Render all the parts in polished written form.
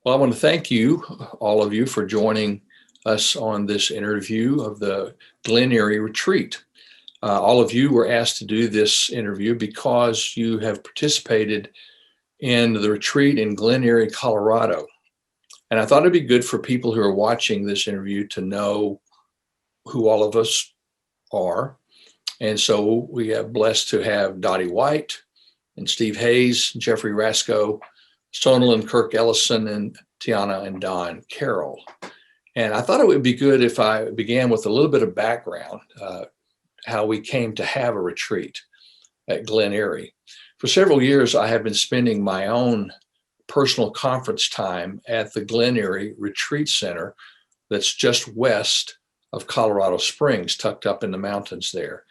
Well, I want to thank you, all of you, for joining us on this interview of the Glen Eyrie Retreat. All of you were asked to do this interview because you have participated in the retreat in Glen Eyrie, Colorado. And I thought it'd be good for people who are watching this interview to know who all of us are. And so we are blessed to have Dottie White and Steve Hayes, Jeffrey Rasco, Sonal and Kirk Ellison, and Tiana and Don Carroll. And I thought it would be good if I began with a little bit of background, how we came to have a retreat at Glen Eyrie. For several years, I have been spending my own personal conference time at the Glen Eyrie Retreat Center that's just west of Colorado Springs, tucked up in the mountains there.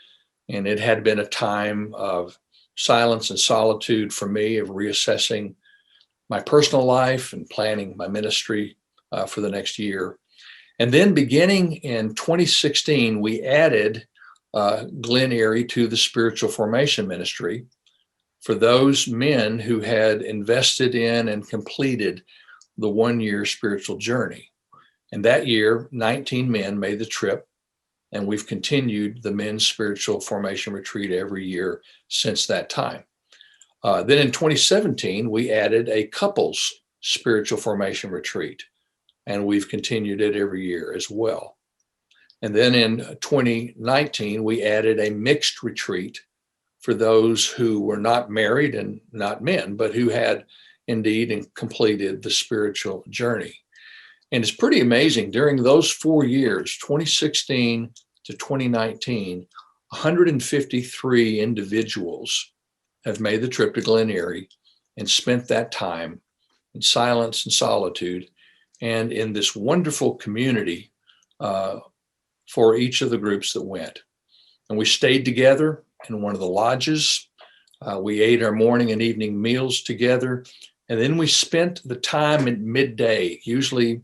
And it had been a time of silence and solitude for me, of reassessing my personal life and planning my ministry for the next year. And then beginning in 2016, we added Glen Eyrie to the spiritual formation ministry for those men who had invested in and completed the 1-year spiritual journey. And that year, 19 men made the trip, and we've continued the men's spiritual formation retreat every year since that time. Then in 2017, we added a couples spiritual formation retreat, and we've continued it every year as well. And then in 2019, we added a mixed retreat for those who were not married and not men, but who had indeed completed the spiritual journey. And it's pretty amazing. During those 4 years, 2016 to 2019, 153 individuals have made the trip to Glen Eyrie and spent that time in silence and solitude and in this wonderful community for each of the groups that went. And we stayed together in one of the lodges. We ate our morning and evening meals together. And then we spent the time at midday, usually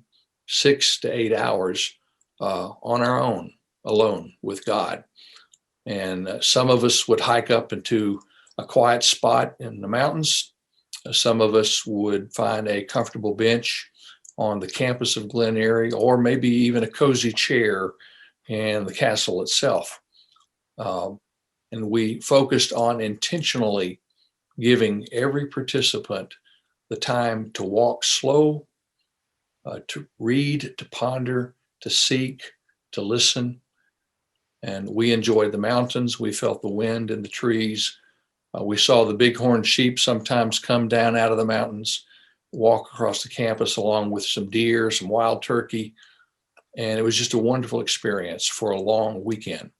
6 to 8 hours on our own, alone with God. And some of us would hike up into a quiet spot in the mountains. Some of us would find a comfortable bench on the campus of Glen Eyrie, or maybe even a cozy chair in the castle itself. And we focused on intentionally giving every participant the time to walk slow, to read, to ponder, to seek, to listen. And we enjoyed the mountains. We felt the wind in the trees. We saw the bighorn sheep sometimes come down out of the mountains, walk across the campus along with some deer, some wild turkey. And it was just a wonderful experience for a long weekend.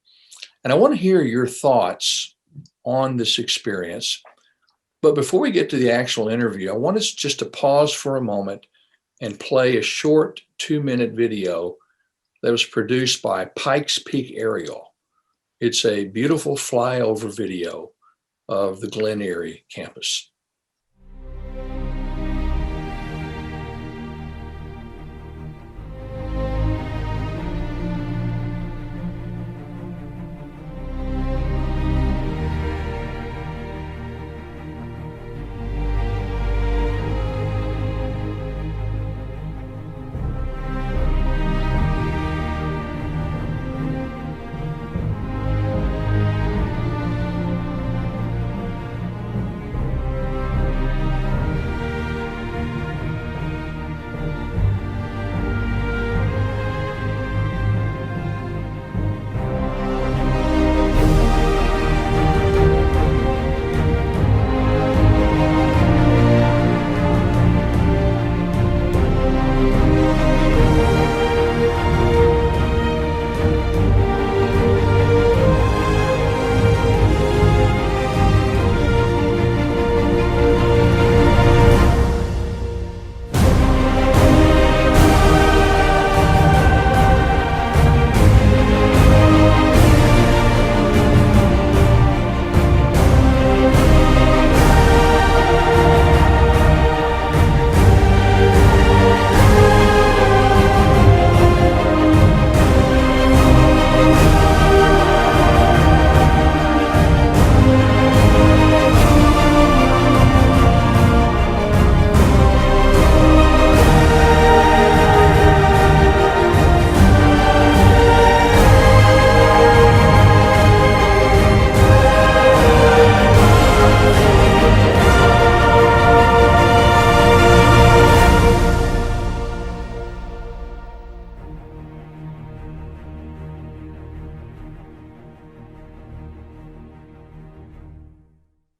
And I want to hear your thoughts on this experience. But before we get to the actual interview, I want us just to pause for a moment and play a short 2-minute video that was produced by Pikes Peak Aerial. It's a beautiful flyover video of the Glen Eyrie campus.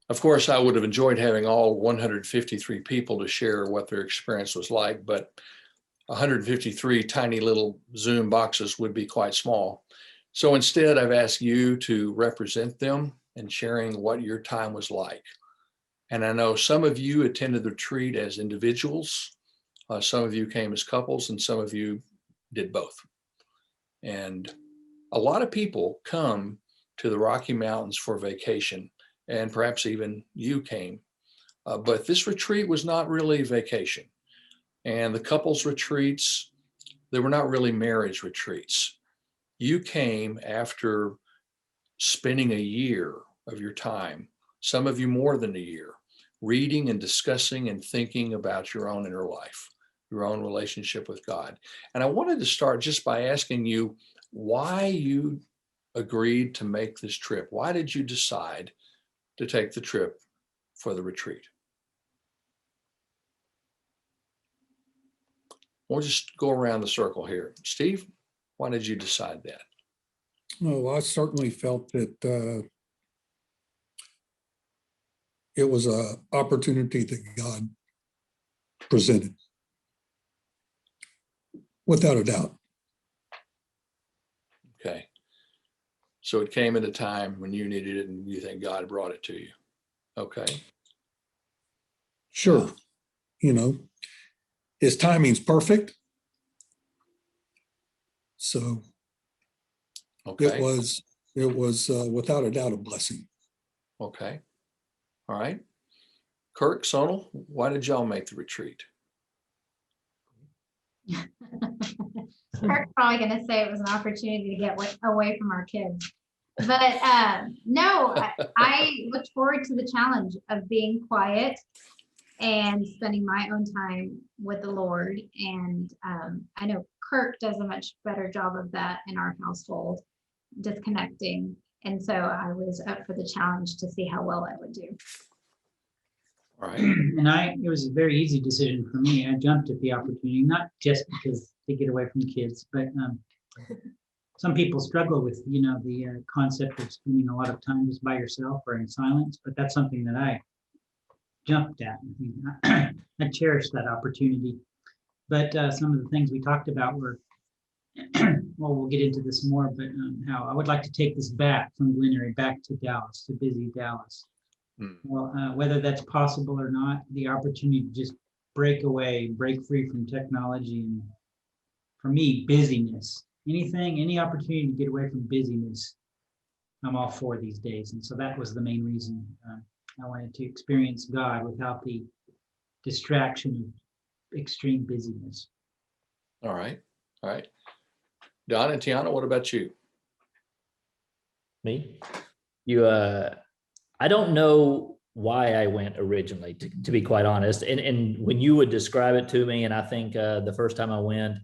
Of course, I would have enjoyed having all 153 people to share what their experience was like, but 153 tiny little Zoom boxes would be quite small. So instead, I've asked you to represent them in sharing what your time was like. And I know some of you attended the retreat as individuals, some of you came as couples, and some of you did both. And a lot of people come to the Rocky Mountains for vacation, and perhaps even you came. But this retreat was not really vacation. And the couples retreats, they were not really marriage retreats. You came after spending a year of your time, some of you more than a year, reading and discussing and thinking about your own inner life, your own relationship with God. And I wanted to start just by asking you why you agreed to make this trip. Why did you decide to take the trip for the retreat? We'll just go around the circle here. Steve, why did you decide that? Oh, I certainly felt that it was an opportunity that God presented, without a doubt. Okay. So it came at a time when you needed it and you think God brought it to you. Okay. Sure. You know, his timing's perfect. So Okay. it was without a doubt a blessing. Okay. All right. Kirk, Sonal, why did y'all make the retreat? Kirk's probably going to say it was an opportunity to get away from our kids. But no, I looked forward to the challenge of being quiet and spending my own time with the Lord. And I know Kirk does a much better job of that in our household, disconnecting. And so I was up for the challenge to see how well I would do. All right. And it was a very easy decision for me. I jumped at the opportunity, not just because to get away from kids, but some people struggle with, the concept of spending a lot of time just by yourself or in silence, but that's something that I jumped at. I cherished that opportunity. But some of the things we talked about were, well, we'll get into this more, but how I would like to take this back from Glen Eyrie back to Dallas, to busy Dallas. Well, whether that's possible or not, the opportunity to just break away, break free from technology, and for me, busyness, any opportunity to get away from busyness, I'm all for these days. And so that was the main reason I wanted to experience God without the distraction of extreme busyness. All right. All right. Don and Tiana, what about you? Me? I don't know why I went originally, to be quite honest. And when you would describe it to me, and I think the first time I went,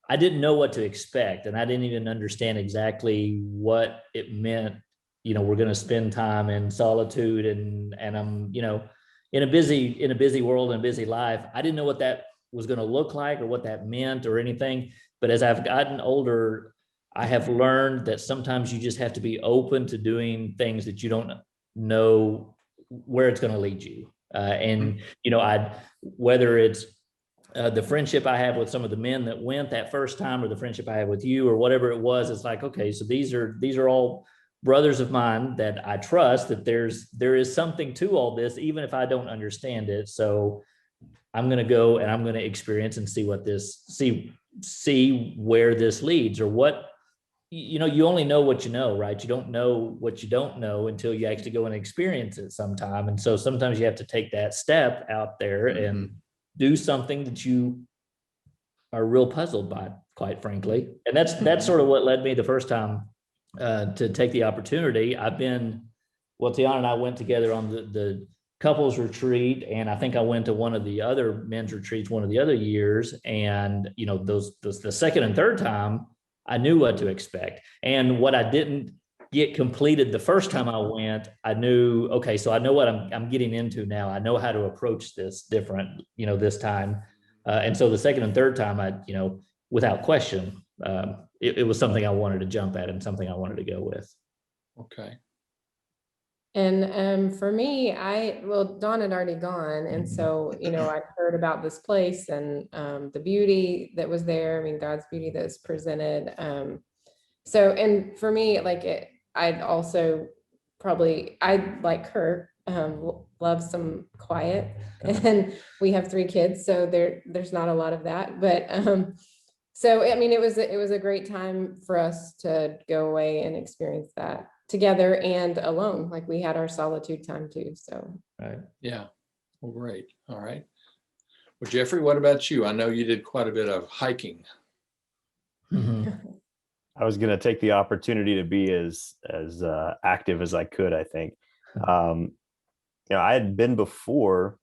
I didn't know what to expect, and I didn't even understand exactly what it meant. We're going to spend time in solitude, and I'm, in a busy world and busy life. I didn't know what that was going to look like or what that meant or anything. But as I've gotten older, I have learned that sometimes you just have to be open to doing things that you don't know where it's going to lead you. Whether it's the friendship I have with some of the men that went that first time, or the friendship I have with you, or whatever it was, it's like, okay, so these are all brothers of mine that I trust, that there is something to all this, even if I don't understand it. So I'm going to go and I'm going to experience and see where this leads, or what, you only know what you know, right? You don't know what you don't know until you actually go and experience it sometime. And so sometimes you have to take that step out there and do something that you are real puzzled by, quite frankly. And that's sort of what led me the first time to take the opportunity. Tiana and I went together on the couples retreat, and I think I went to one of the other men's retreats one of the other years. And those the second and third time, I knew what to expect. And what I didn't get completed the first time I went, I knew, okay, so I know what I'm getting into now. I know how to approach this different, this time. And so the second and third time, I, without question, it was something I wanted to jump at and something I wanted to go with. Okay. And for me, Dawn had already gone. And so, I'd heard about this place and the beauty that was there. I mean, God's beauty that was presented. And for me, I'd also I'd like Kurt, love some quiet. And we have 3 kids, so there's not a lot of that. But so, I mean, it was a great time for us to go away and experience that together and alone. Like, we had our solitude time too. So, Right. Yeah. Well, great. All right. Well, Jeffrey, what about you? I know you did quite a bit of hiking. I was going to take the opportunity to be as active as I could, I think. I had been before.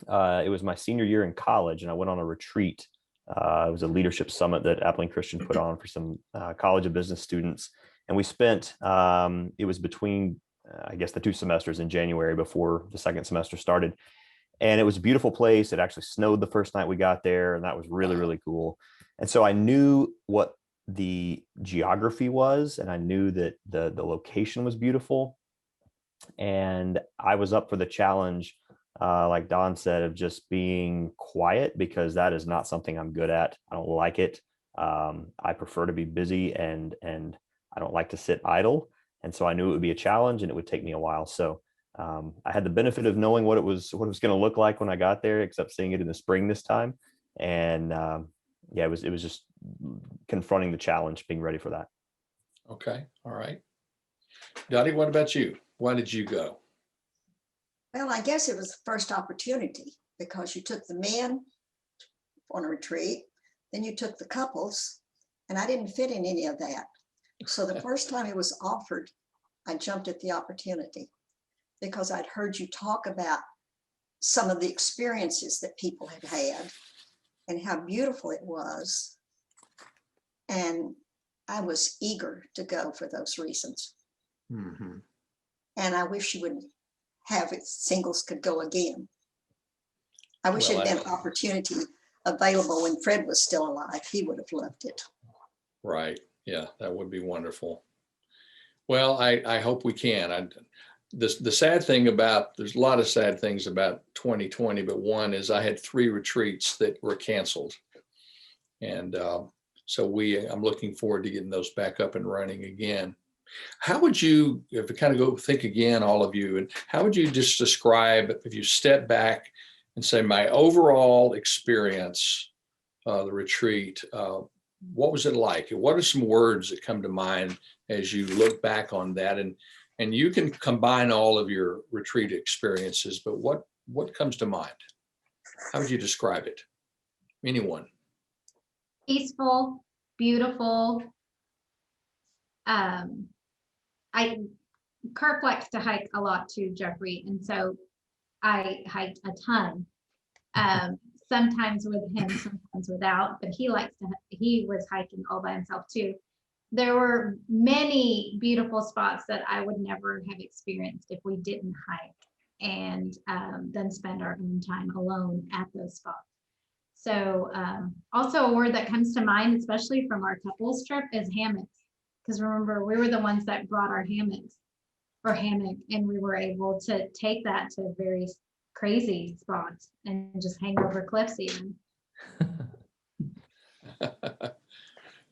It was my senior year in college, and I went on a retreat. It was a leadership summit that Appling Christian put on for some College of Business students. And we spent, it was between, I guess, the 2 semesters in January before the second semester started. And it was a beautiful place. It actually snowed the first night we got there, and that was really, really cool. And so I knew what the geography was, and I knew that the location was beautiful. And I was up for the challenge, like Don said, of just being quiet, because that is not something I'm good at. I don't like it. I prefer to be busy, and I don't like to sit idle. And so I knew it would be a challenge, and it would take me a while. So I had the benefit of knowing what it was going to look like when I got there, except seeing it in the spring this time. And it was just confronting the challenge, being ready for that. Okay. All right. Dottie, what about you? Why did you go? Well, I guess it was the first opportunity, because you took the men on a retreat, then you took the couples, and I didn't fit in any of that. So the first time it was offered, I jumped at the opportunity, because I'd heard you talk about some of the experiences that people had had and how beautiful it was. And I was eager to go for those reasons. Mm-hmm. And I wish you would have it, singles could go again. I wish Well, it had been opportunity available when Fred was still alive. He would have loved it. Right. Yeah, that would be wonderful. Well, I hope we can. The sad thing about, there's a lot of sad things about 2020, but one is I had 3 retreats that were canceled. And so I'm looking forward to getting those back up and running again. How would you, if you kind of go think again, all of you, and how would you just describe, if you step back and say, my overall experience, the retreat, what was it like? What are some words that come to mind as you look back on that? And you can combine all of your retreat experiences, but what comes to mind? How would you describe it? Anyone? Peaceful, beautiful. Kirk likes to hike a lot too, Jeffrey, and so I hiked a ton. Sometimes with him, sometimes without, but he was hiking all by himself too. There were many beautiful spots that I would never have experienced if we didn't hike and then spend our own time alone at those spots. So also a word that comes to mind, especially from our couples trip, is hammocks. Because remember, we were the ones that brought our hammock, and we were able to take that to very crazy spots and just hang over cliffs even.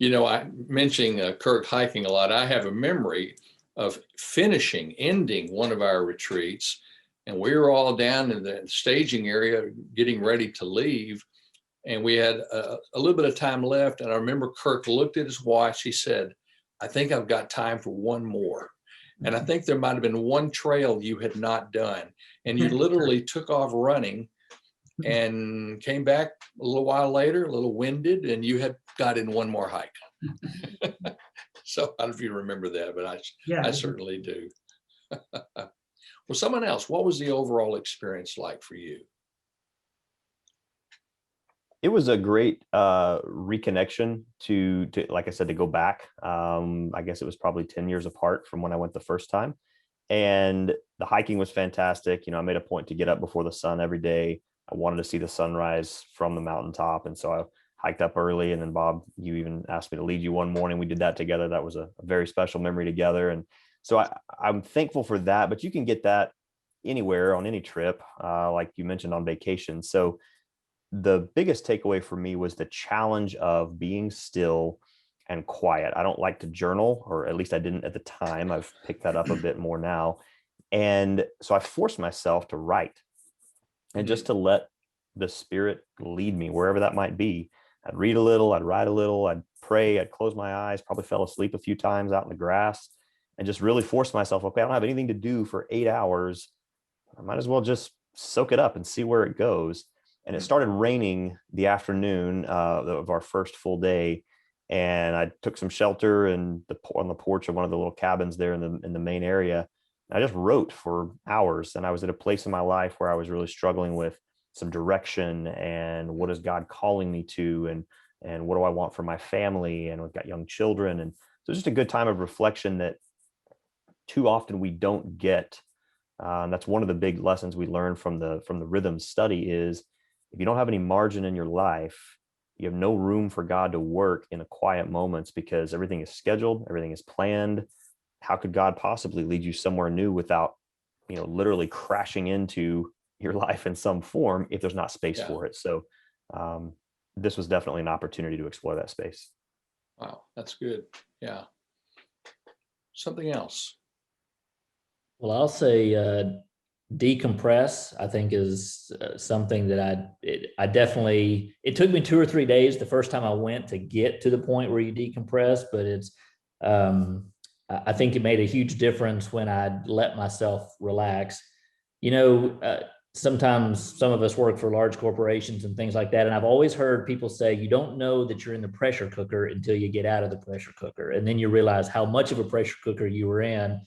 I mentioning Kirk hiking a lot. I have a memory of ending one of our retreats, and we were all down in the staging area getting ready to leave. And we had a little bit of time left. And I remember Kirk looked at his watch. He said, I think I've got time for one more. And I think there might've been one trail you had not done. And you literally took off running and came back a little while later, a little winded, and you had got in one more hike. So I don't know if you remember that, but I certainly do. Well, someone else, what was the overall experience like for you? It was a great reconnection to, like I said, to go back. I guess it was probably 10 years apart from when I went the first time. And the hiking was fantastic. I made a point to get up before the sun every day. I wanted to see the sunrise from the mountaintop. And so I hiked up early. And then Bob, you even asked me to lead you one morning. We did that together. That was a very special memory together. And So I'm thankful for that, but you can get that anywhere on any trip, like you mentioned on vacation. So the biggest takeaway for me was the challenge of being still and quiet. I don't like to journal, or at least I didn't at the time. I've picked that up a bit more now. And so I forced myself to write and just to let the Spirit lead me wherever that might be. I'd read a little, I'd write a little, I'd pray, I'd close my eyes, probably fell asleep a few times out in the grass, and just really force myself, okay, I don't have anything to do for 8 hours. I might as well just soak it up and see where it goes. And it started raining the afternoon of our first full day. And I took some shelter on the porch of one of the little cabins there in the main area. I just wrote for hours, and I was at a place in my life where I was really struggling with some direction and what is God calling me to, and what do I want for my family, and we've got young children, and so it's just a good time of reflection that too often we don't get. And that's one of the big lessons we learned from the rhythm study is if you don't have any margin in your life, you have no room for God to work in the quiet moments because everything is scheduled, everything is planned. How could God possibly lead you somewhere new without, literally crashing into your life in some form if there's not space for it? So this was definitely an opportunity to explore that space. Wow, that's good. Yeah. Something else. Well, I'll say decompress, I think, is something that I definitely, it took me 2 or 3 days the first time I went to get to the point where you decompress, but I think it made a huge difference when I let myself relax. Sometimes some of us work for large corporations and things like that. And I've always heard people say, you don't know that you're in the pressure cooker until you get out of the pressure cooker. And then you realize how much of a pressure cooker you were in.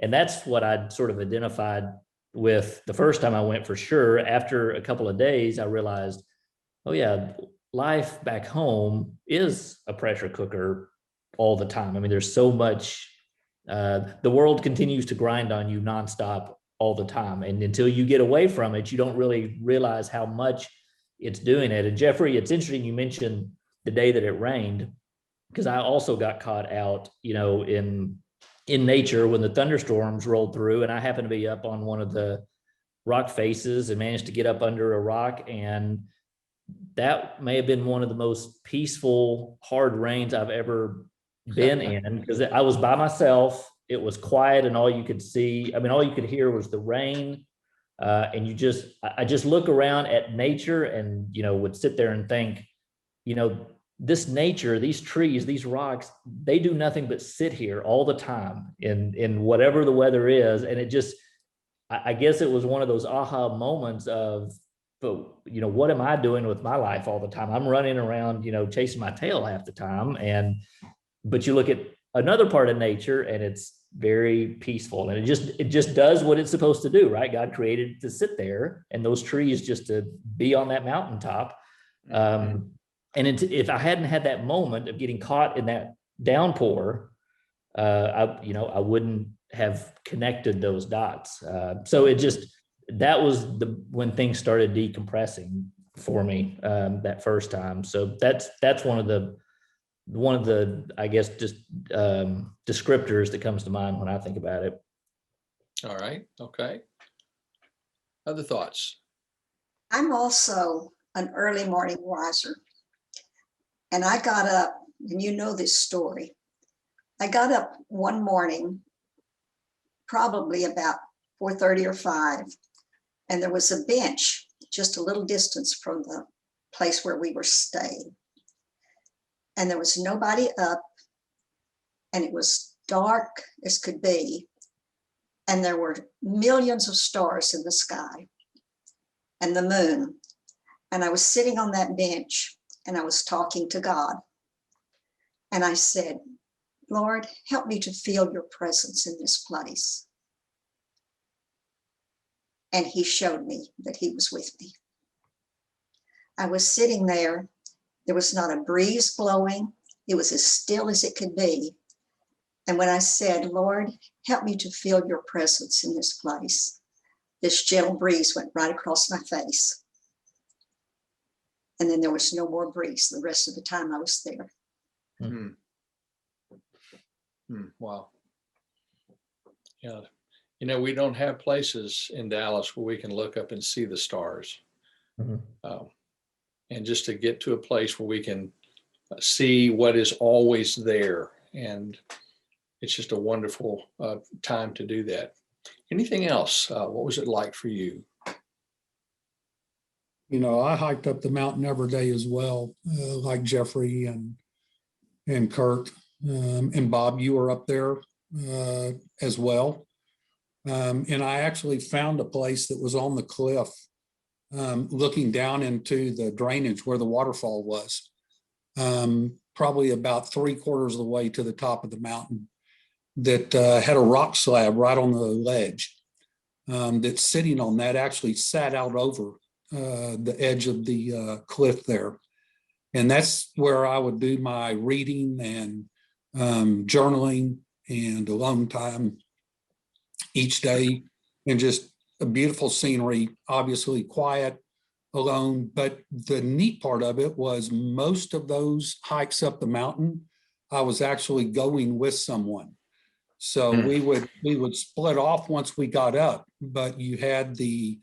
And that's what I'd sort of identified with the first time I went, for sure. After a couple of days, I realized, oh yeah, life back home is a pressure cooker all the time. I mean, there's so much, the world continues to grind on you nonstop all the time. And until you get away from it, you don't really realize how much it's doing it. And Jeffrey, it's interesting you mentioned the day that it rained, because I also got caught out, in nature when the thunderstorms rolled through, and I happened to be up on one of the rock faces and managed to get up under a rock. And that may have been one of the most peaceful, hard rains I've ever been in, because I was by myself. It was quiet, and all you could see, all you could hear was the rain. And I just look around at nature and, would sit there and think, this nature, these trees, these rocks, they do nothing but sit here all the time in whatever the weather is. And it just, I guess it was one of those aha moments of, but what am I doing with my life all the time? I'm running around, chasing my tail half the time. But you look at another part of nature and it's very peaceful, and it just does what it's supposed to do, right? God created it to sit there, and those trees just to be on that mountaintop. And if I hadn't had that moment of getting caught in that downpour, I wouldn't have connected those dots. So that was when things started decompressing for me that first time. So that's one of the I guess just descriptors that comes to mind when I think about it. All right. Okay. Other thoughts? I'm also an early morning riser. And I got up, and you know this story. I got up one morning, probably about 4:30 or 5, and there was a bench just a little distance from the place where we were staying. And there was nobody up, and it was dark as could be. And there were millions of stars in the sky and the moon. And I was sitting on that bench, and I was talking to God. And I said, Lord, help me to feel your presence in this place. And he showed me that he was with me. I was sitting there. There was not a breeze blowing. It was as still as it could be. And when I said, Lord, help me to feel your presence in this place, this gentle breeze went right across my face. And then there was no more breeze the rest of the time I was there. Wow. Yeah. You know, we don't have places in Dallas where we can look up and see the stars. Mhm. And just to get to a place where we can see what is always there. And it's just a wonderful time to do that. Anything else? What was it like for you? You know, I hiked up the mountain every day as well, like Jeffrey and Kurt and Bob. You were up there as well, and I actually found a place that was on the cliff, looking down into the drainage where the waterfall was, probably about 3/4 of the way to the top of the mountain. That had a rock slab right on the ledge. That's sitting on that actually sat out over the edge of the cliff there. And that's where I would do my reading and journaling and alone time each day, and just a beautiful scenery, obviously quiet, alone. But the neat part of it was most of those hikes up the mountain, I was actually going with someone. So we would split off once we got up, but you had the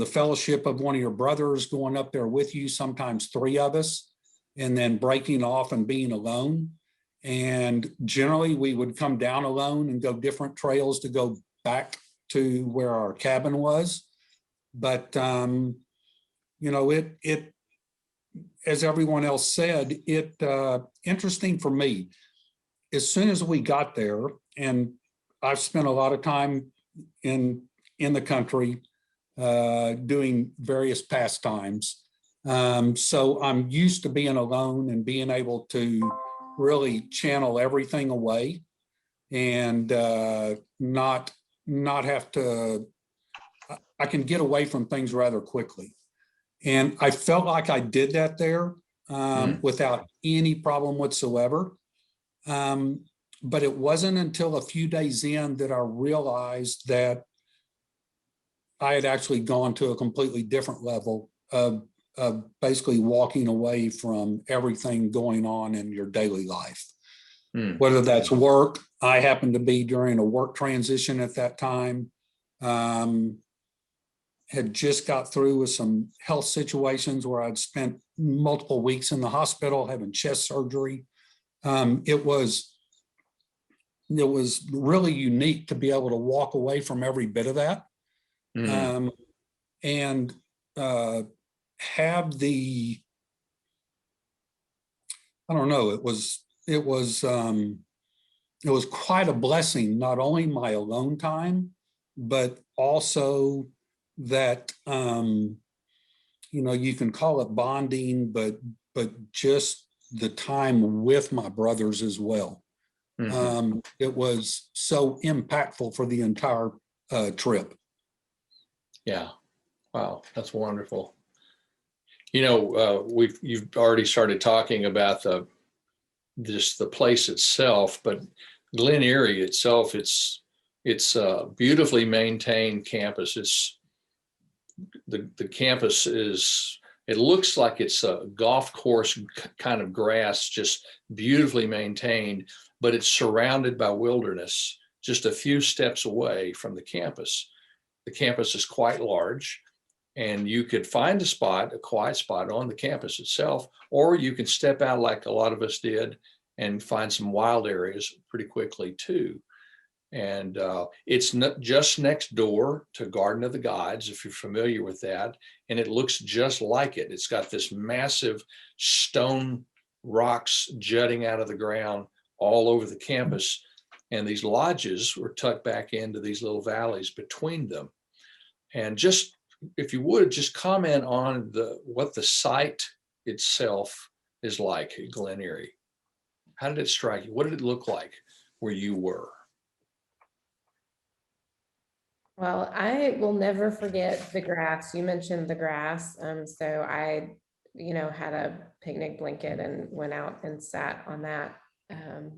fellowship of one of your brothers going up there with you, sometimes three of us, and then breaking off and being alone. And generally we would come down alone and go different trails to go back to where our cabin was. But, it, as everyone else said, interesting for me. As soon as we got there, and I've spent a lot of time in the country doing various pastimes. So I'm used to being alone and being able to really channel everything away and not have to, I can get away from things rather quickly. And I felt like I did that there without any problem whatsoever. But it wasn't until a few days in that I realized that I had actually gone to a completely different level of basically walking away from everything going on in your daily life. Whether that's work, I happened to be during a work transition at that time, had just got through with some health situations where I'd spent multiple weeks in the hospital having chest surgery. It was really unique to be able to walk away from every bit of that. And have the, I don't know, it was quite a blessing, not only my alone time, but also that, you can call it bonding, but just the time with my brothers as well. It was so impactful for the entire trip. Yeah. Wow. That's wonderful. You've already started talking about the place itself, but Glen Eyrie itself, it's a beautifully maintained campus. It's the campus is, it looks like it's a golf course kind of grass, just beautifully maintained, but it's surrounded by wilderness just a few steps away from the campus. The campus is quite large, and you could find a quiet spot on the campus itself, or you can step out like a lot of us did and find some wild areas pretty quickly too. And it's not just next door to Garden of the Gods, if you're familiar with that, and it looks just like it. It's got this massive stone rocks jutting out of the ground all over the campus, and these lodges were tucked back into these little valleys between them. And just, if you would, just comment on what the site itself is like at Glen Eyrie. How did it strike you? What did it look like where you were? Well, I will never forget the grass. You mentioned the grass. So I, had a picnic blanket and went out and sat on that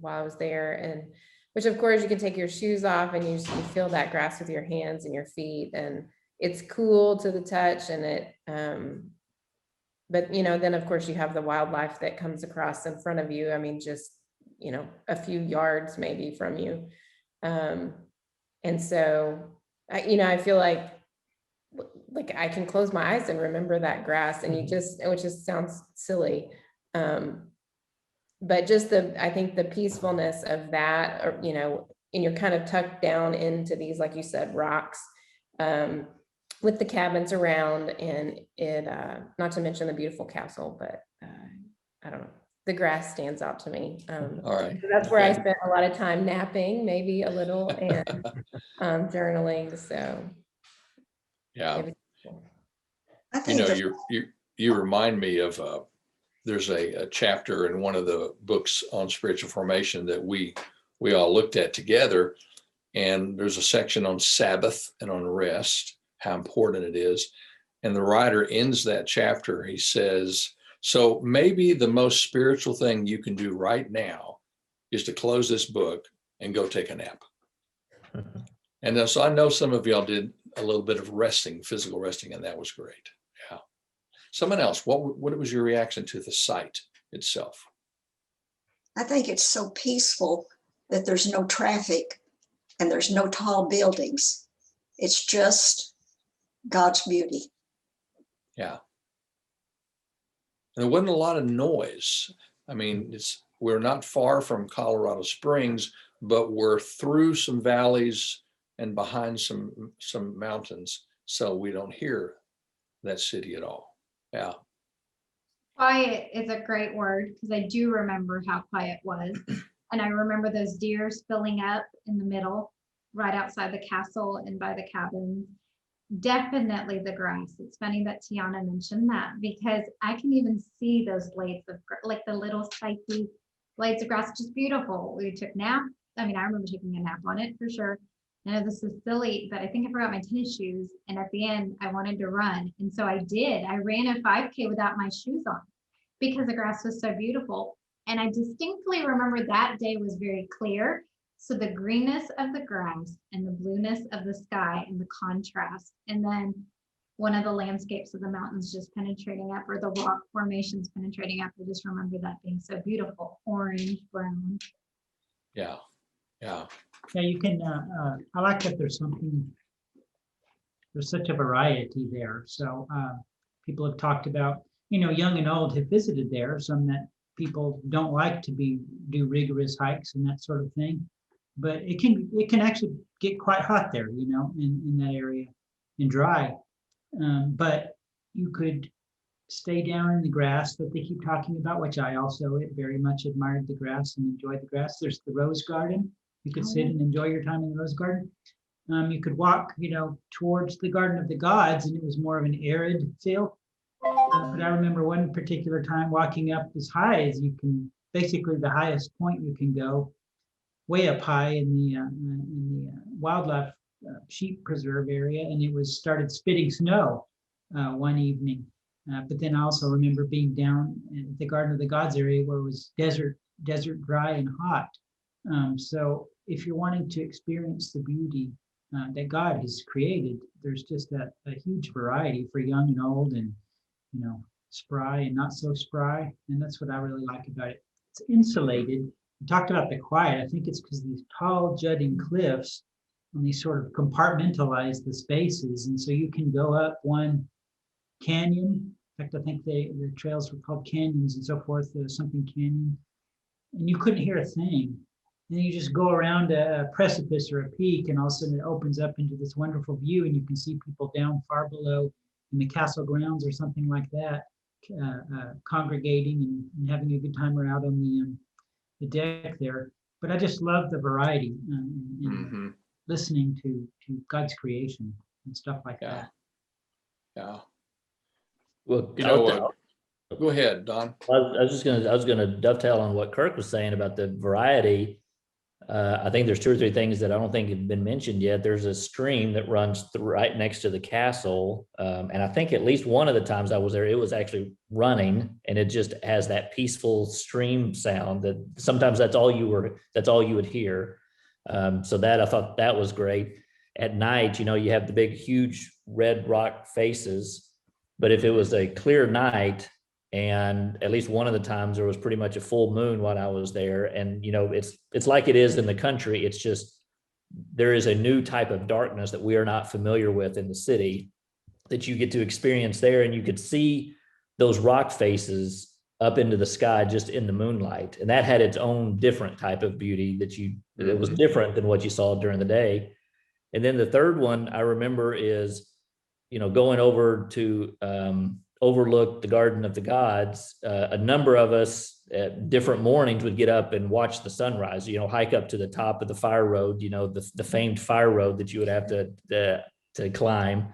while I was there. And which of course you can take your shoes off and you feel that grass with your hands and your feet, and it's cool to the touch. And it, but then of course you have the wildlife that comes across in front of you. I mean, just, a few yards maybe from you. And so, I feel like I can close my eyes and remember that grass, and it just sounds silly. But just I think the peacefulness of that, or, and you're kind of tucked down into these, like you said, rocks, with the cabins around, and it, not to mention the beautiful castle, but I don't know, the grass stands out to me. All right. So that's where I Okay. spent a lot of time napping, maybe a little, and journaling. So Yeah. it was cool. I You think know, the you remind me of there's a chapter in one of the books on spiritual formation that we all looked at together, and there's a section on Sabbath and on rest, how important it is. And the writer ends that chapter. He says, so maybe the most spiritual thing you can do right now is to close this book and go take a nap. And so I know some of y'all did a little bit of resting, physical resting, and that was great. Yeah. Someone else, what was your reaction to the site itself? I think it's so peaceful that there's no traffic and there's no tall buildings. It's just God's beauty. Yeah. And there wasn't a lot of noise. I mean, we're not far from Colorado Springs, but we're through some valleys and behind some mountains, so we don't hear that city at all. Yeah. Quiet is a great word, because I do remember how quiet was. And I remember those deer spilling up in the middle, right outside the castle and by the cabins. Definitely the grass. It's funny that Tiana mentioned that, because I can even see those blades of, like the little spiky blades of grass, just beautiful. We took naps. I mean, I remember taking a nap on it for sure. I know this is silly, but I think I forgot my tennis shoes. And at the end, I wanted to run. And so I did. I ran a 5K without my shoes on because the grass was so beautiful. And I distinctly remember that day was very clear. So the greenness of the grass and the blueness of the sky and the contrast. And then one of the landscapes of the mountains just penetrating up, or the rock formations penetrating up. I just remember that being so beautiful, orange, brown. Yeah. Yeah. Yeah, you can, I like that there's such a variety there. So people have talked about, young and old have visited there, some that people don't like to do rigorous hikes and that sort of thing. But it can actually get quite hot there, in that area, and dry. But you could stay down in the grass that they keep talking about, which I also very much admired the grass and enjoyed the grass. There's the rose garden. You could sit and enjoy your time in the rose garden. You could walk, towards the Garden of the Gods, and it was more of an arid feel. But I remember one particular time walking up as high as you can, basically the highest point you can go, way up high in the wildlife sheep preserve area, and it started spitting snow one evening. But then I also remember being down at the Garden of the Gods area where it was desert dry and hot. So if you're wanting to experience the beauty that God has created, there's just a huge variety for young and old, and spry and not so spry. And that's what I really like about it. It's insulated. We talked about the quiet. I think it's because these tall jutting cliffs, and they sort of compartmentalize the spaces. And so you can go up one canyon. In fact, I think the trails were called canyons and so forth, something canyon. And you couldn't hear a thing. And then you just go around a precipice or a peak, and all of a sudden it opens up into this wonderful view, and you can see people down far below in the castle grounds or something like that, congregating and having a good time out on the deck there. But I just love the variety and listening to God's creation and stuff like that. Yeah. Well, Go ahead, Don. I was gonna dovetail on what Kirk was saying about the variety. I think there's 2 or 3 things that I don't think have been mentioned yet. There's a stream that runs right next to the castle. And I think at least one of the times I was there, it was actually running, and it just has that peaceful stream sound that sometimes that's all you would hear. So that, I thought that was great. At night, you have the big, huge red rock faces, but if it was a clear night, and at least one of the times there was pretty much a full moon while I was there. And, it's like it is in the country. It's just there is a new type of darkness that we are not familiar with in the city that you get to experience there. And you could see those rock faces up into the sky just in the moonlight. And that had its own different type of beauty that was different than what you saw during the day. And then the third one I remember is, going over to overlook the Garden of the Gods. A number of us at different mornings would get up and watch the sunrise, hike up to the top of the fire road, the famed fire road that you would have to climb,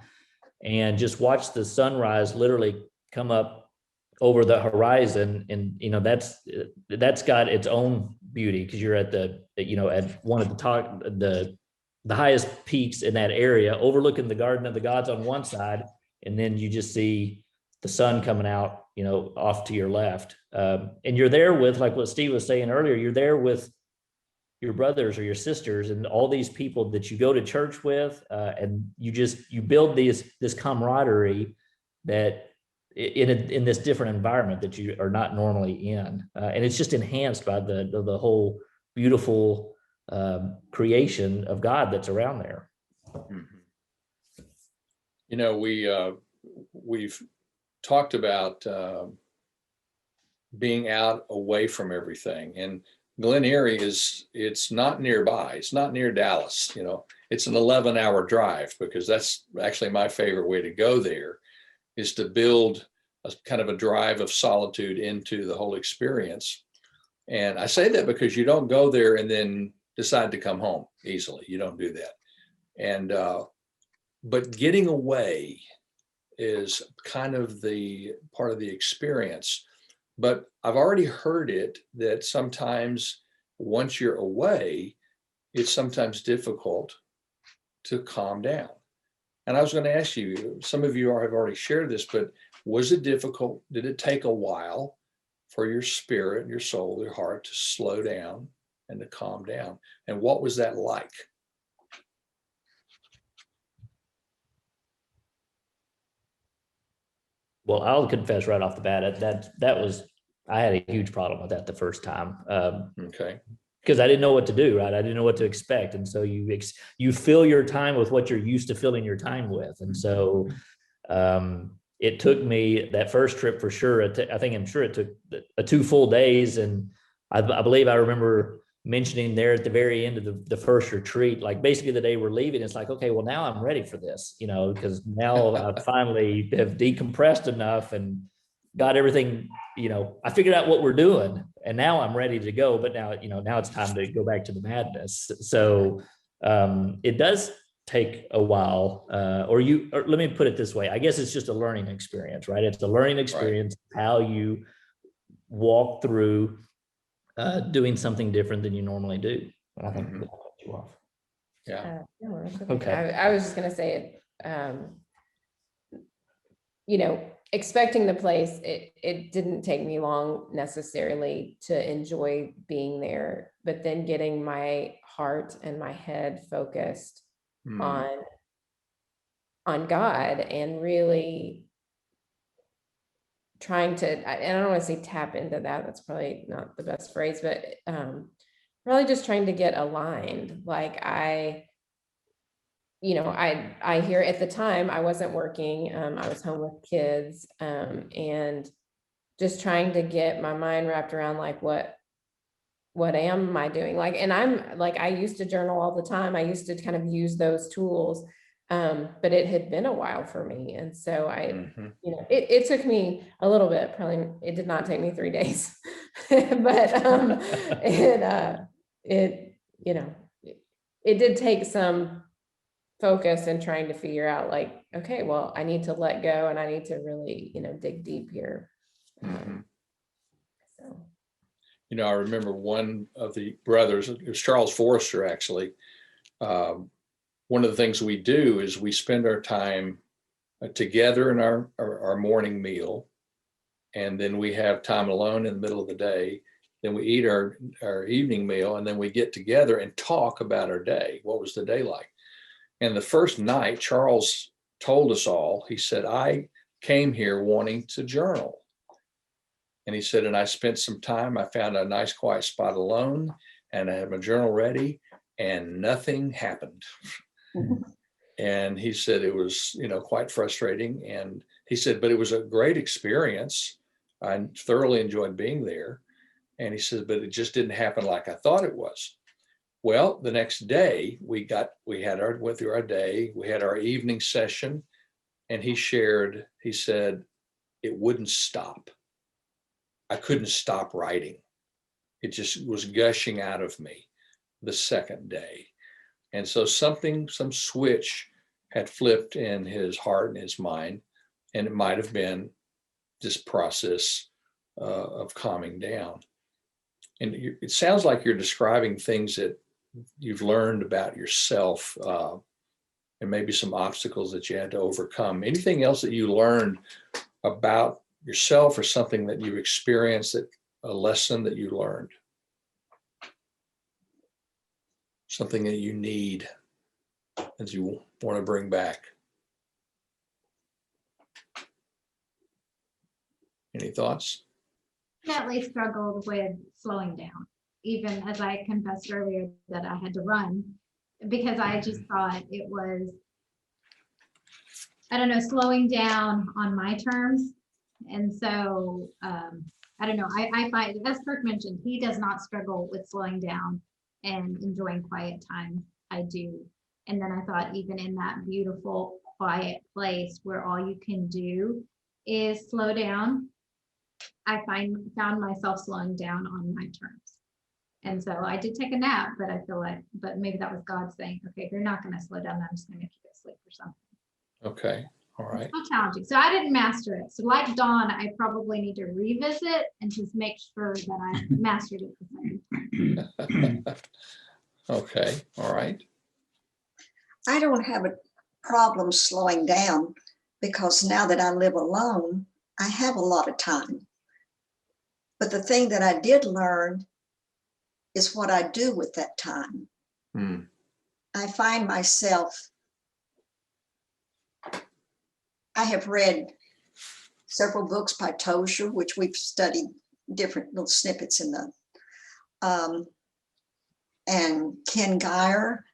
and just watch the sunrise literally come up over the horizon. And, that's got its own beauty, because you're at at one of the top, the highest peaks in that area, overlooking the Garden of the Gods on one side. And then you just see the sun coming out, off to your left. And you're there with, like what Steve was saying earlier, you're there with your brothers or your sisters and all these people that you go to church with. And you build this camaraderie that in this different environment that you are not normally in. And it's just enhanced by the whole beautiful creation of God that's around there. We've talked about being out away from everything, and Glen Eyrie it's not nearby. It's not near Dallas. It's an 11-hour drive, because that's actually my favorite way to go there, is to build a kind of a drive of solitude into the whole experience. And I say that because you don't go there and then decide to come home easily. You don't do that. And but getting away is kind of the part of the experience. But I've already heard it that sometimes once you're away, it's sometimes difficult to calm down. And I was going to ask you, some of you have already shared this, but was it difficult? Did it take a while for your spirit, your soul, your heart to slow down and to calm down? And what was that like? Well, I'll confess right off the bat I had a huge problem with that the first time. Okay. Because I didn't know what to do, right? I didn't know what to expect. And so you fill your time with what you're used to filling your time with. And so it took me that first trip for sure. I'm sure it took 2 full days. And I believe I remember mentioning there at the very end of the first retreat, like basically the day we're leaving, it's like, okay, well, now I'm ready for this, because now I finally have decompressed enough and got everything, I figured out what we're doing, and now I'm ready to go. But now, now it's time to go back to the madness. So it does take a while, or let me put it this way. I guess it's just a learning experience, right? It's a learning experience, right? How you walk through doing something different than you normally do. And I think that cut you off. Yeah. No, that's okay. Okay. I was just going to say it, expecting the place, it didn't take me long necessarily to enjoy being there, but then getting my heart and my head focused on God, and really trying to, and I don't want to say tap into that, that's probably not the best phrase, but really just trying to get aligned. Like I hear at the time I wasn't working, I was home with kids, and just trying to get my mind wrapped around like, what am I doing? Like, and I'm like, I used to journal all the time. I used to kind of use those tools, but it had been a while for me. And so it took me a little bit, probably, it did not take me 3 days, but it did take some focus and trying to figure out like, okay, well, I need to let go and I need to really, dig deep here. So. I remember one of the brothers, it was Charles Forrester, actually. One of the things we do is we spend our time together in our morning meal, and then we have time alone in the middle of the day. Then we eat our evening meal, and then we get together and talk about our day. What was the day like? And the first night, Charles told us all, he said, I came here wanting to journal. And he said, and I spent some time, I found a nice quiet spot alone, and I had my journal ready. and nothing happened. And he said it was, quite frustrating. And he said, but it was a great experience. I thoroughly enjoyed being there. And he said, but it just didn't happen like I thought it was. Well, the next day went through our day, we had our evening session, and he said, it wouldn't stop. I couldn't stop writing. It just was gushing out of me the second day. And so some switch had flipped in his heart and his mind, and it might have been this process of calming down. And it sounds like you're describing things that you've learned about yourself, and maybe some obstacles that you had to overcome. Anything else that you learned about yourself, or something that you experienced, a lesson that you learned? Something that you need, that you want to bring back? Any thoughts? Definitely struggled with slowing down, even as I confessed earlier that I had to run, because I just thought it was, I don't know, slowing down on my terms. And so I don't know, I find, as Kirk mentioned, he does not struggle with slowing down and enjoying quiet time. I do. And then I thought, even in that beautiful quiet place where all you can do is slow down, I found myself slowing down on my terms. And so I did take a nap, but I feel like, but maybe that was God saying, okay, if you're not going to slow down, I'm just going to make you go to sleep or something. Okay. All right. It's so challenging. So I didn't master it. So like Dawn, I probably need to revisit and just make sure that I mastered it the same time. Okay. All right. I don't have a problem slowing down, because now that I live alone, I have a lot of time. But the thing that I did learn is what I do with that time. I find myself, I have read several books by Tozer, which we've studied different little snippets in the, and Ken Geyer.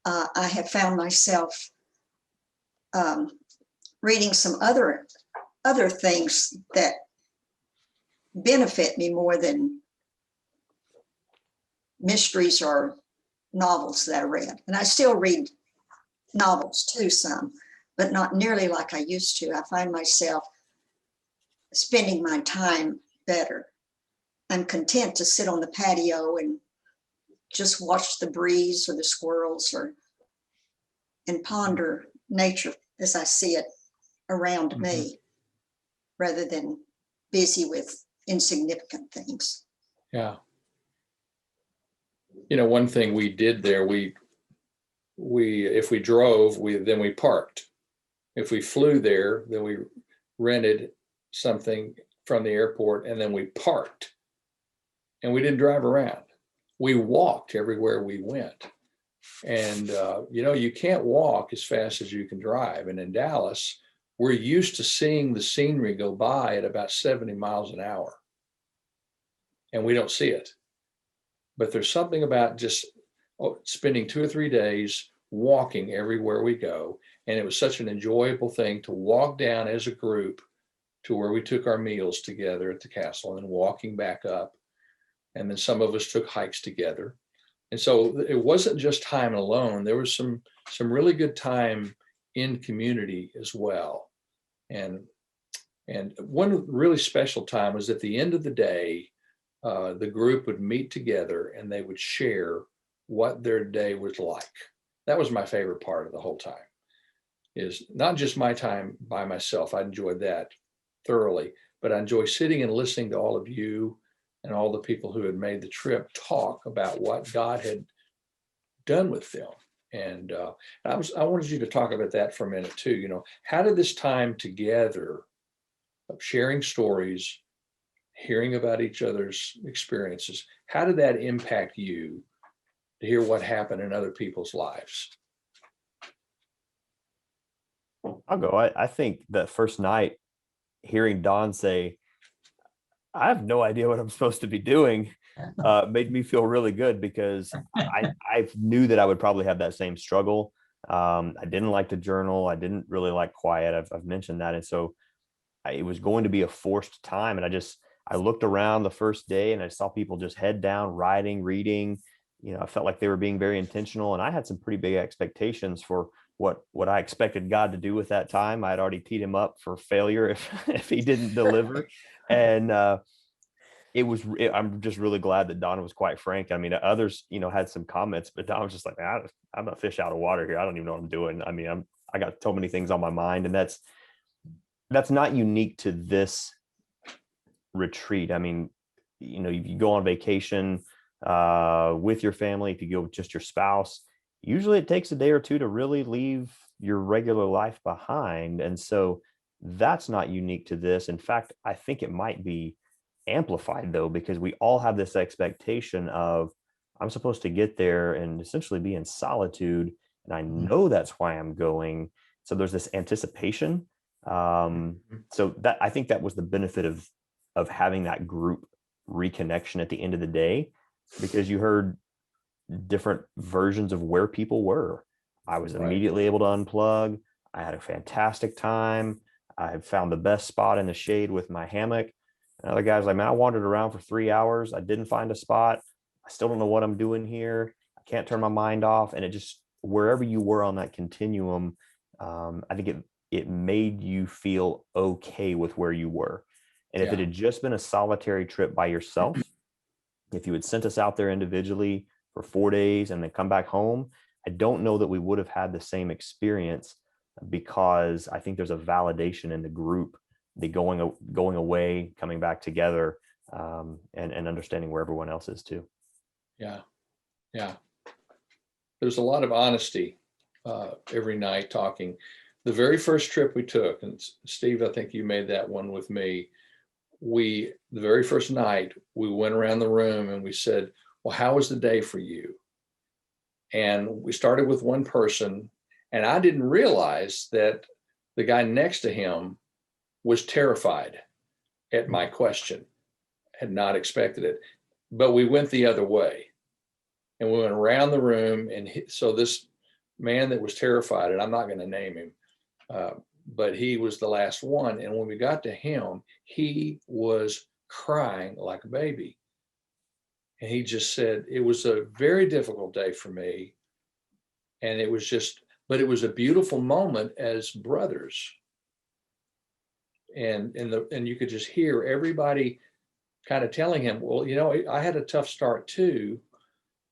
I have found myself reading some other things that benefit me more than mysteries or novels that I read. And I still read novels too, some, but not nearly like I used to. I find myself spending my time better. I'm content to sit on the patio and just watch the breeze or the squirrels, and ponder nature as I see it around me, rather than busy with insignificant things. Yeah. One thing we did there, we if we drove, then we parked. If we flew there, then we rented something from the airport, and then we parked. And we didn't drive around. We walked everywhere we went. And you can't walk as fast as you can drive. And in Dallas, we're used to seeing the scenery go by at about 70 miles an hour. And we don't see it. But there's something about just spending 2 or 3 days walking everywhere we go. And it was such an enjoyable thing to walk down as a group to where we took our meals together at the castle, and walking back up. And then some of us took hikes together. And so it wasn't just time alone. There was some really good time in community as well. And one really special time was at the end of the day. The group would meet together and they would share what their day was like. That was my favorite part of the whole time, is not just my time by myself. I enjoyed that thoroughly, but I enjoy sitting and listening to all of you and all the people who had made the trip talk about what God had done with them. And I wanted you to talk about that for a minute too. How did this time together of sharing stories, hearing about each other's experiences, how did that impact you to hear what happened in other people's lives? I'll go. I think that first night, hearing Don say, I have no idea what I'm supposed to be doing. made me feel really good because I knew that I would probably have that same struggle. I didn't like to journal. I didn't really like quiet. I've mentioned that. And so it was going to be a forced time. And I looked around the first day and I saw people just head down, writing, reading. I felt like they were being very intentional. And I had some pretty big expectations for what I expected God to do with that time. I had already teed him up for failure if he didn't deliver. And I'm just really glad that Donna was quite frank. I mean, others, had some comments, but Donna was just like, I'm a fish out of water here. I don't even know what I'm doing. I mean, I got so many things on my mind, and that's not unique to this retreat. I mean, if you go on vacation with your family, if you go with just your spouse, usually it takes a day or two to really leave your regular life behind. And so that's not unique to this. In fact, I think it might be amplified though, because we all have this expectation of, I'm supposed to get there and essentially be in solitude. And I know that's why I'm going. So there's this anticipation. So that, I think that was the benefit of having that group reconnection at the end of the day, because you heard different versions of where people were. I was immediately able to unplug. I had a fantastic time. I found the best spot in the shade with my hammock. Another guy's like, man, I wandered around for 3 hours. I didn't find a spot. I still don't know what I'm doing here. I can't turn my mind off. And it just, wherever you were on that continuum, I think it made you feel okay with where you were. And if it had just been a solitary trip by yourself, if you had sent us out there individually for 4 days and then come back home, I don't know that we would have had the same experience, because I think there's a validation in the group, the going away, coming back together, and understanding where everyone else is too. Yeah. There's a lot of honesty every night talking. The very first trip we took, and Steve, I think you made that one with me. The very first night we went around the room and we said, well, how was the day for you? And we started with one person, and I didn't realize that the guy next to him was terrified at my question, had not expected it, but we went the other way and we went around the room. And so this man that was terrified, and I'm not going to name him, but he was the last one. And when we got to him, he was crying like a baby. And he just said, it was a very difficult day for me. And it was but it was a beautiful moment as brothers. And you could just hear everybody kind of telling him, well, I had a tough start too.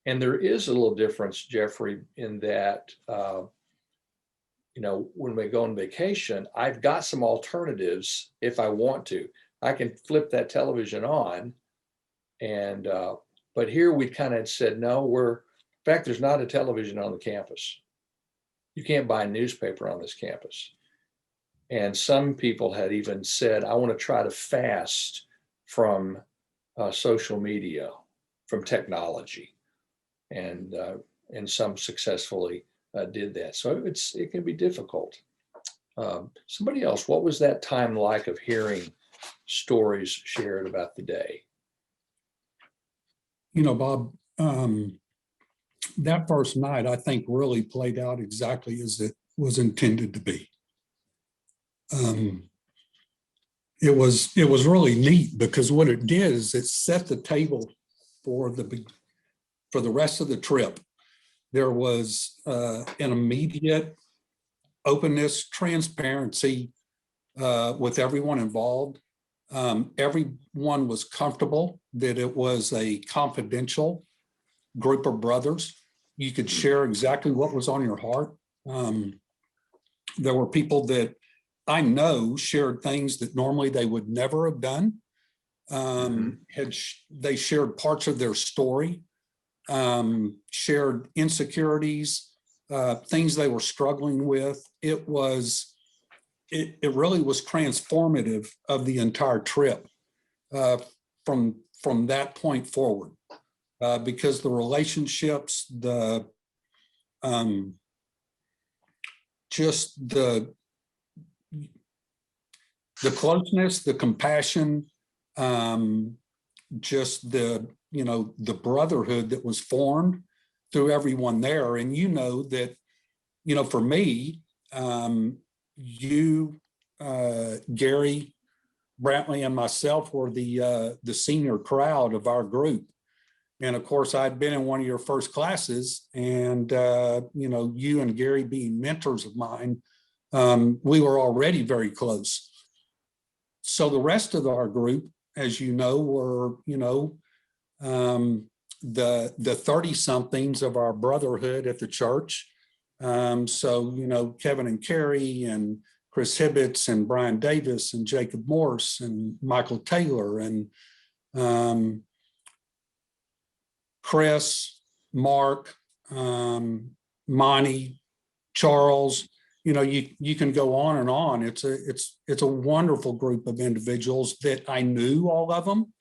And there is a little difference, Jeffrey, in that, when we go on vacation, I've got some alternatives if I want to. I can flip that television on. And, but here we kind of said, no, in fact, there's not a television on the campus. You can't buy a newspaper on this campus. And some people had even said, I want to try to fast from social media, from technology. And some successfully did that. So it can be difficult. Somebody else, what was that time like of hearing stories shared about the day? Bob, that first night, I think, really played out exactly as it was intended to be. It was really neat, because what it did is it set the table for the rest of the trip. There was an immediate openness, transparency with everyone involved. Everyone was comfortable that it was a confidential group of brothers. You could share exactly what was on your heart. There were people that I know shared things that normally they would never have done. They shared parts of their story, shared insecurities, things they were struggling with. It really was transformative of the entire trip from that point forward, because the relationships, just the closeness, the compassion, just the the brotherhood that was formed through everyone there. And that, for me, you, Gary, Brantley, and myself were the senior crowd of our group. And of course, I'd been in one of your first classes, and you and Gary being mentors of mine, we were already very close. So the rest of our group, as you know, were the 30-somethings of our brotherhood at the church. So Kevin and Carrie and Chris Hibbets and Brian Davis and Jacob Morse and Michael Taylor and Chris, Mark, Monty, Charles. You can go on and on. It's a wonderful group of individuals that I knew all of them,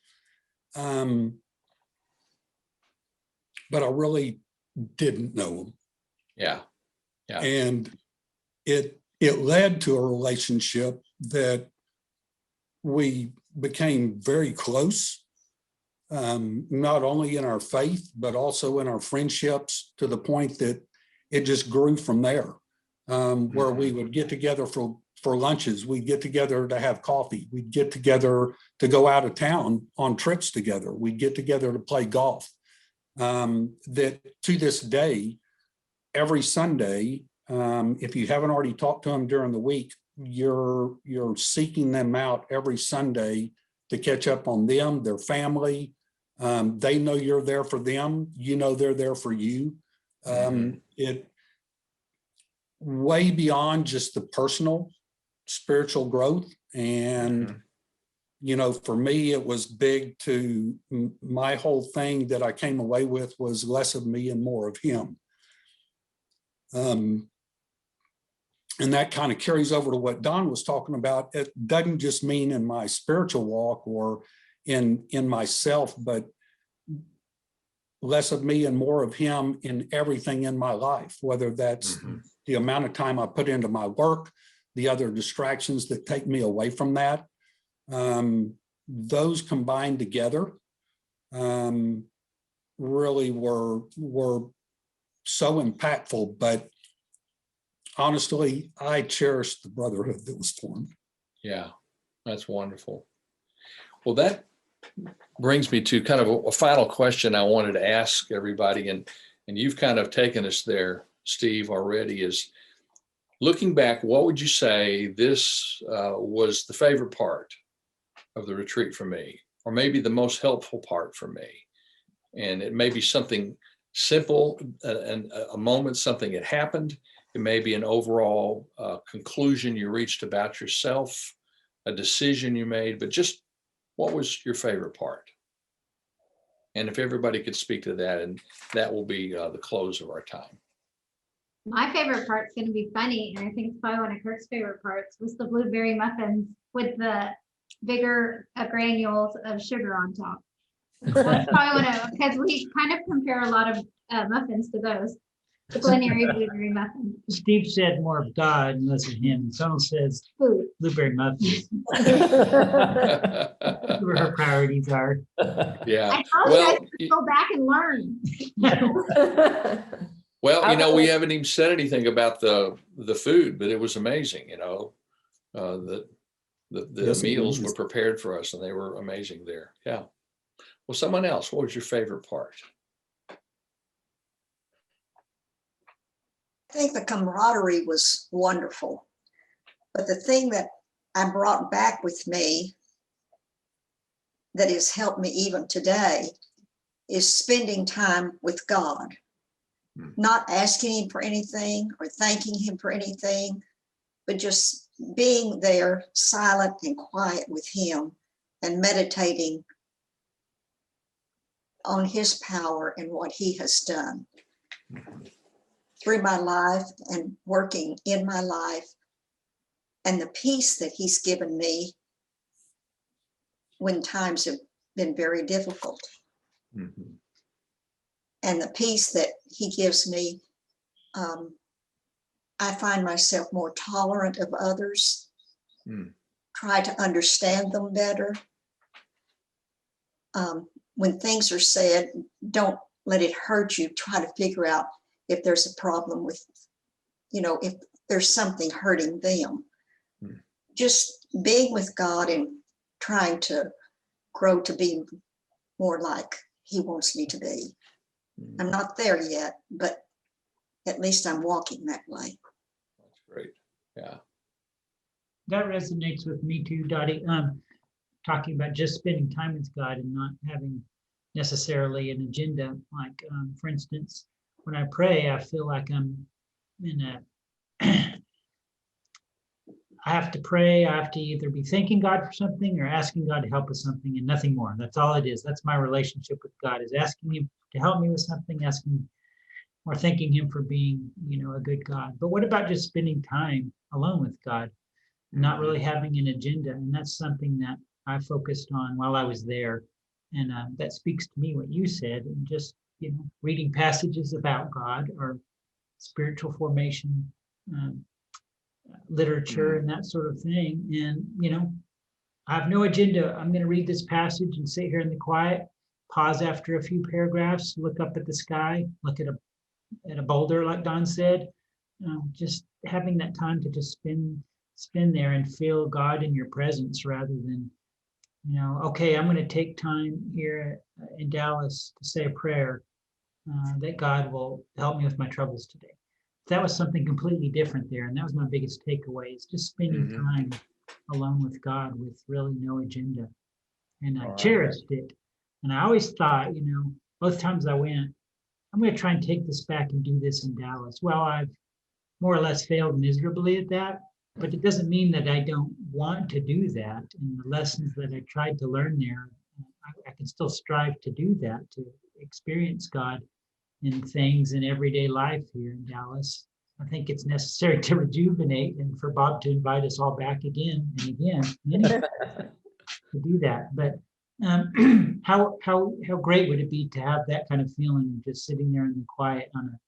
but I really didn't know them. Yeah. And it led to a relationship that we became very close, not only in our faith, but also in our friendships, to the point that it just grew from there, where we would get together for lunches. We'd get together to have coffee. We'd get together to go out of town on trips together. We'd get together to play golf. That to this day, every Sunday, if you haven't already talked to them during the week, you're seeking them out every Sunday to catch up on them, their family. They know you're there for them. They're there for you. It way beyond just the personal spiritual growth. And, for me, it was big to my whole thing that I came away with was less of me and more of him. And that kind of carries over to what Don was talking about. It doesn't just mean in my spiritual walk or in myself, but less of me and more of him in everything in my life, whether that's the amount of time I put into my work, the other distractions that take me away from that. Those combined together really were so impactful. But honestly, I cherish the brotherhood that was formed. Yeah, that's wonderful. Well, that brings me to kind of a final question I wanted to ask everybody, and you've kind of taken us there, Steve, already, is looking back, what would you say this was the favorite part of the retreat for me, or maybe the most helpful part for me? And it may be something simple, and a moment, something that happened. It may be an overall conclusion you reached about yourself, a decision you made, but just what was your favorite part? And if everybody could speak to that, and that will be the close of our time. My favorite part's going to be funny, and I think it's probably one of Kirk's favorite parts, was the blueberry muffins with the bigger granules of sugar on top. That's probably one of, because we kind of compare a lot of muffins to those. The Glen Eyrie blueberry muffins. Steve said more of God and less of him. Donald says Food. blueberry muffins. Where her priorities are. Yeah. I told you guys to go back and learn. Well, we haven't even said anything about the food, but it was amazing. The meals were prepared for us, and they were amazing there. Yeah. Well, someone else, what was your favorite part? I think the camaraderie was wonderful. But the thing that I brought back with me that has helped me even today is spending time with God. Not asking him for anything or thanking him for anything, but just being there silent and quiet with him and meditating on his power and what he has done through my life and working in my life, and the peace that he's given me when times have been very difficult. And the peace that he gives me, I find myself more tolerant of others, try to understand them better. when things are said, don't let it hurt you. Try to figure out if there's a problem with, if there's something hurting them. Just being with God and trying to grow to be more like He wants me to be. I'm not there yet, but at least I'm walking that way. That's great. Yeah. That resonates with me too, Dottie. Talking about just spending time with God and not having necessarily an agenda. Like, for instance, when I pray, I feel like I'm in a, I have to pray. I have to either be thanking God for something or asking God to help with something and nothing more. That's all it is. That's my relationship with God, is asking Him to help me with something, asking or thanking Him for being, a good God. But what about just spending time alone with God, not really having an agenda? And that's something that I focused on while I was there. And that speaks to me what you said, and just, reading passages about God or spiritual formation, literature and that sort of thing. And, I have no agenda. I'm going to read this passage and sit here in the quiet, pause after a few paragraphs, look up at the sky, look at a boulder, like Don said. Just having that time to just spend there and feel God in your presence, rather than, okay, I'm going to take time here in Dallas to say a prayer that God will help me with my troubles today. That was something completely different there. And that was my biggest takeaway, is just spending time alone with God with really no agenda. And I cherished it. And I always thought, both times I went, I'm going to try and take this back and do this in Dallas. Well, I've more or less failed miserably at that, but it doesn't mean that I don't want to do that. And the lessons that I tried to learn there, I can still strive to do that, to experience God in things in everyday life here in Dallas. I think it's necessary to rejuvenate, and for Bob to invite us all back again and again to do that. But how great would it be to have that kind of feeling of just sitting there in the quiet on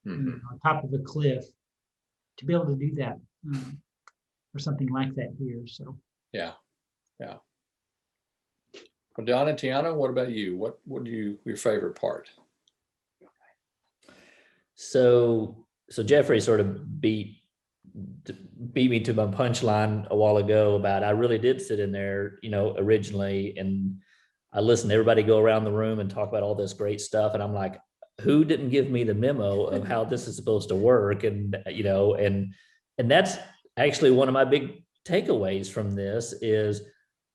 on top of a cliff, to be able to do that, or something like that here. So yeah. Well, Don and Tiana, what about you? What your favorite part? So Jeffrey sort of beat me to my punchline a while ago about, I really did sit in there, originally, and I listened to everybody go around the room and talk about all this great stuff. And I'm like, who didn't give me the memo of how this is supposed to work? And, and that's actually one of my big takeaways from this, is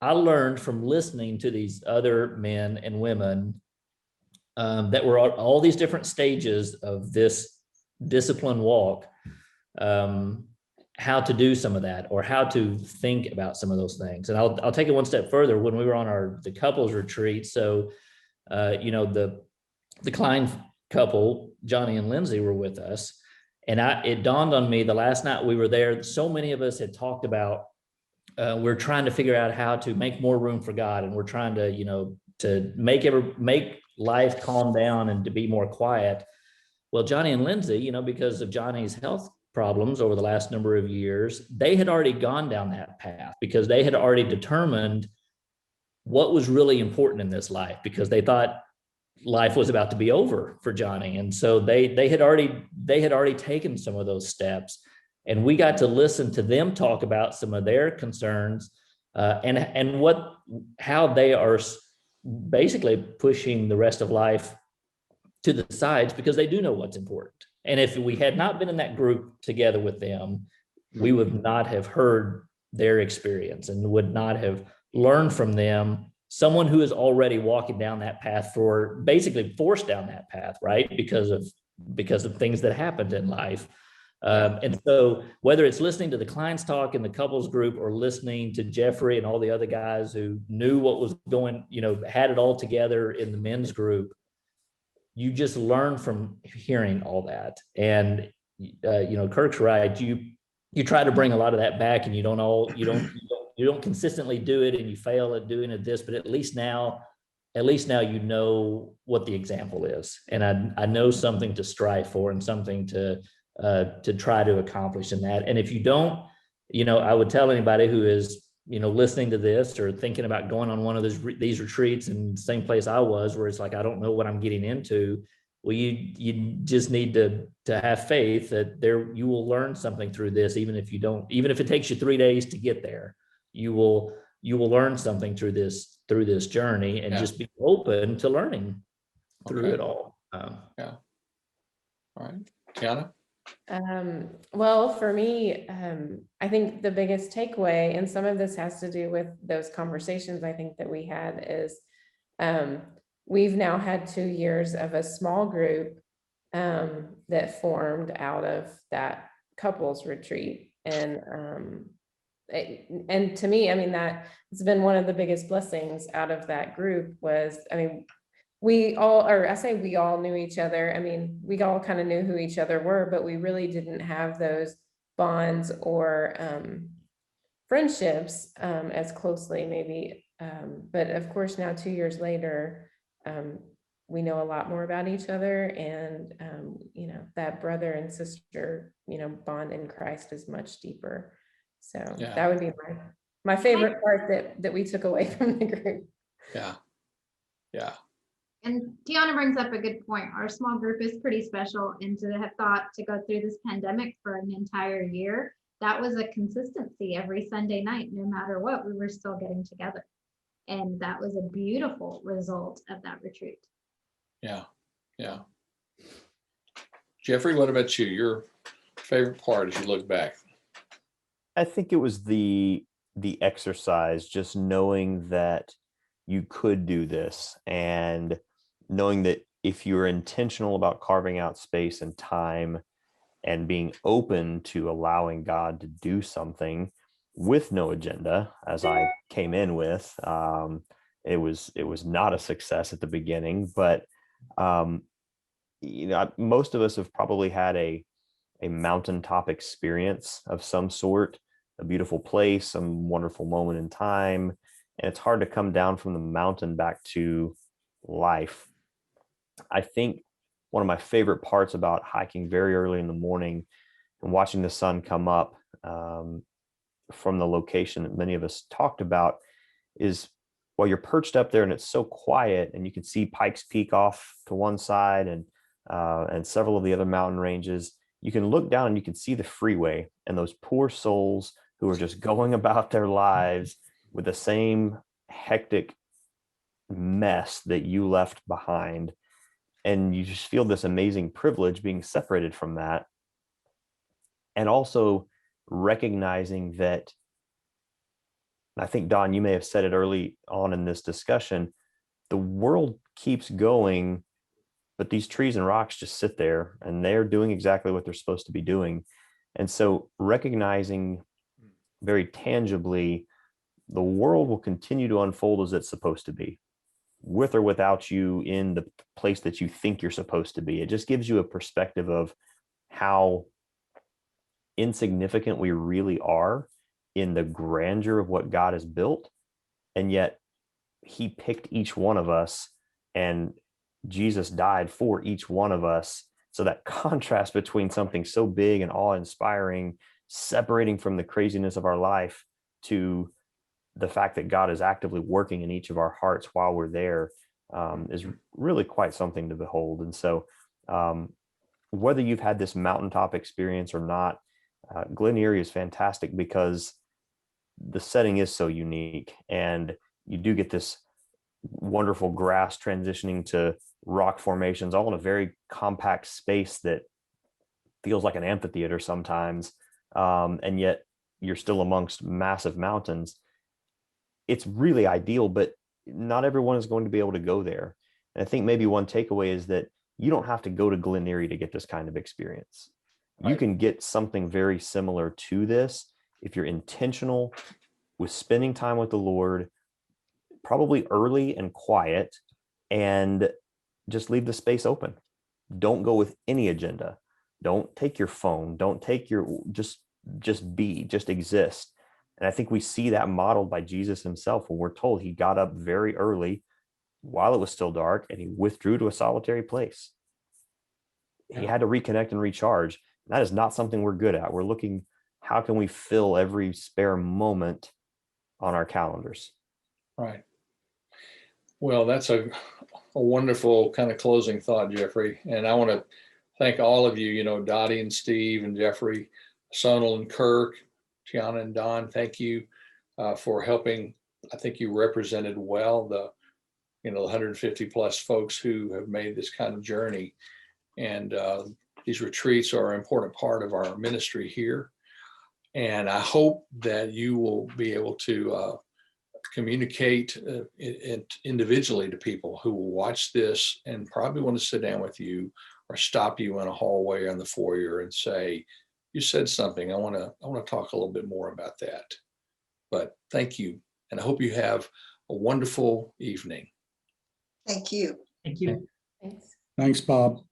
I learned from listening to these other men and women that were at all these different stages of this discipline walk, how to do some of that, or how to think about some of those things. And I'll take it one step further. When we were on the couples retreat, so the Klein couple, Johnny and Lindsay, were with us, and it dawned on me the last night we were there, so many of us had talked about we're trying to figure out how to make more room for God, and we're trying to to make life calm down and to be more quiet. Well, Johnny and Lindsay, because of Johnny's health problems over the last number of years, they had already gone down that path, because they had already determined what was really important in this life, because they thought life was about to be over for Johnny. And so they had already taken some of those steps, and we got to listen to them talk about some of their concerns and how they are basically pushing the rest of life to the sides, because they do know what's important. And if we had not been in that group together with them, we would not have heard their experience and would not have learned from them, someone who is already walking down that path, for basically forced down that path, right? Because of things that happened in life. And so whether it's listening to the Klein's talk in the couples group, or listening to Jeffrey and all the other guys who knew what was going, had it all together in the men's group, you just learn from hearing all that. And Kirk's right. You try to bring a lot of that back, and you don't consistently do it, and you fail at doing it this, but at least now you know what the example is, and I know something to strive for and something to try to accomplish in that. And if you don't, I would tell anybody who is listening to this or thinking about going on one of these retreats in the same place I was, where it's like, I don't know what I'm getting into. Well, you just need to have faith that you will learn something through this, even if it takes you 3 days to get there, you will learn something through this journey, and just be open to learning through it all. Yeah. All right, Kiana. Well, for me, I think the biggest takeaway, and some of this has to do with those conversations I think that we had, is we've now had 2 years of a small group that formed out of that couples retreat. And to me, I mean, that it's been one of the biggest blessings out of that group was, I mean, we all knew each other. I mean, we all kind of knew who each other were, but we really didn't have those bonds or friendships as closely maybe. But of course, now 2 years later, we know a lot more about each other, and that brother and sister, bond in Christ is much deeper. So that would be my favorite part that we took away from the group. Yeah. And Tiana brings up a good point. Our small group is pretty special, and to have thought to go through this pandemic for an entire year, that was a consistency. Every Sunday night, no matter what, we were still getting together. And that was a beautiful result of that retreat. Yeah. Jeffrey, what about you? Your favorite part as you look back? I think it was the exercise, just knowing that you could do this, and knowing that if you're intentional about carving out space and time and being open to allowing God to do something with no agenda, as I came in with, it was not a success at the beginning, but most of us have probably had a mountaintop experience of some sort, a beautiful place, some wonderful moment in time. And it's hard to come down from the mountain back to life. I think one of my favorite parts about hiking very early in the morning and watching the sun come up from the location that many of us talked about is, while you're perched up there and it's so quiet and you can see Pikes Peak off to one side and several of the other mountain ranges, you can look down and you can see the freeway and those poor souls who are just going about their lives with the same hectic mess that you left behind. And you just feel this amazing privilege being separated from that. And also recognizing that, I think, Don, you may have said it early on in this discussion, the world keeps going, but these trees and rocks just sit there and they're doing exactly what they're supposed to be doing. And so recognizing very tangibly, the world will continue to unfold as it's supposed to be, with or without you in the place that you think you're supposed to be. It just gives you a perspective of how insignificant we really are in the grandeur of what God has built. And yet he picked each one of us, and Jesus died for each one of us. So that contrast between something so big and awe-inspiring, separating from the craziness of our life, to the fact that God is actively working in each of our hearts while we're there, is really quite something to behold. And so whether you've had this mountaintop experience or not, Glen Eyrie is fantastic because the setting is so unique, and you do get this wonderful grass transitioning to rock formations, all in a very compact space that feels like an amphitheater sometimes, and yet you're still amongst massive mountains. It's really ideal, but not everyone is going to be able to go there. And I think maybe one takeaway is that you don't have to go to Glen Eyrie to get this kind of experience. Right. You can get something very similar to this if you're intentional with spending time with the Lord, probably early and quiet, and just leave the space open. Don't go with any agenda. Don't take your phone. Don't take your, just exist. And I think we see that modeled by Jesus himself when we're told he got up very early while it was still dark and he withdrew to a solitary place. He had to reconnect and recharge. That is not something we're good at. We're looking, how can we fill every spare moment on our calendars. Right. Well, that's a wonderful kind of closing thought, Jeffrey. And I want to thank all of you, Dottie and Steve and Jeffrey, Sonal and Kirk, Tiana and Don. Thank you for helping. I think you represented well the 150 plus folks who have made this kind of journey. And these retreats are an important part of our ministry here. And I hope that you will be able to communicate individually to people who will watch this and probably want to sit down with you or stop you in a hallway or in the foyer and say, you said something. I want to talk a little bit more about that. But thank you. And I hope you have a wonderful evening. Thank you. Thank you. Thanks. Thanks, Bob.